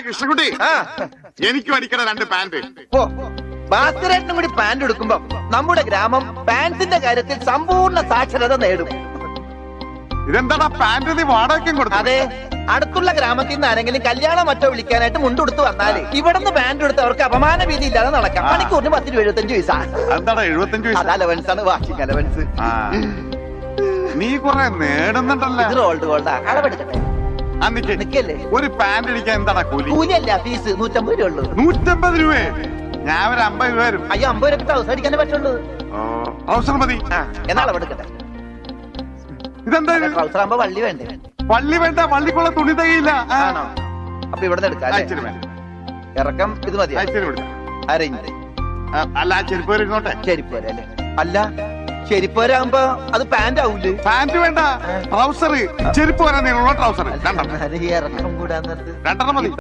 കൃഷ്ണകുട്ടി എനിക്കും അടിക്കണ 2 പാന്റ്. ഓ ഭാസ്കരേട്ടനും കൂടി പാന്റ് എടുക്കുമ്പോ നമ്മുടെ ഗ്രാമം പാന്റിന്റെ കാര്യത്തിൽ സമ്പൂർണ്ണ സാക്ഷരത നേടും. ഇതെന്താടാ പാന്റ് നീ വാടകയ്ക്കും കൊടുത്തു? അതെ, അടുത്തുള്ള ഗ്രാമത്തിൽ നിന്ന് ആരെങ്കിലും കല്യാണം മറ്റോ വിളിക്കാനായിട്ട് മുണ്ടെടുത്ത് വന്നാല് ഇവിടുന്ന് പാന്റ് എടുത്ത് അവർക്ക് അപമാന ഭീതി ഇല്ലാതെ നടക്കാം. മണിക്കൂറിന് 10-75 പൈസ. എന്താടാ 75 പൈസ? അത് അലവൻസ് ആണ്, വാർഷിക അലവൻസ്. നീ കുറെ നേടുന്നുണ്ടല്ലോ. ഇത് റോൾഡ് ഗോൾഡാ. അളവെടുക്കട്ടെ. നിക്കല്ലേ, ഒരു പാന്റ് അടിക്കാൻ എന്താടാ കൂലി? കൂലിയല്ല, ഫീസ് 150 രൂപ ഉള്ളൂ. 150 രൂപ? ഞാൻ ഒരു 50 രൂപ വരും. അയ്യോ, 50 രൂപ ട്രൗസർ അടിക്കാനേ പറ്റുള്ളൂ. ട്രൗസർ മതി. എന്നാ അളവെടുക്കട്ടെ. ഇതെന്താ ട്രൗസർ ആകുമ്പോ വള്ളി വേണ്ടേ? വള്ളി വേണ്ട, വള്ളിക്കുള്ള തുണി തികയില്ല. ആണോ? അപ്പൊ ഇവിടെ എടുക്കാം. ഇറക്കം ഇത് മതി. അരയിഞ്ച്. അല്ല, ചെരുപ്പ് വരെ ഇരുന്നോട്ടെ. ചെരുപ്പ് വരെ അല്ലേ? അല്ല, ചെരുപ്പ് വരാകുമ്പോ അത് പാന്റ് ആവൂലേ? പാന്റ് വേണ്ട, ട്രൗസർ. ചെരുപ്പ് വരെ നീളമുള്ള ട്രൗസർ. 2 ഇറക്കം കൂടാൻ 2 മതി.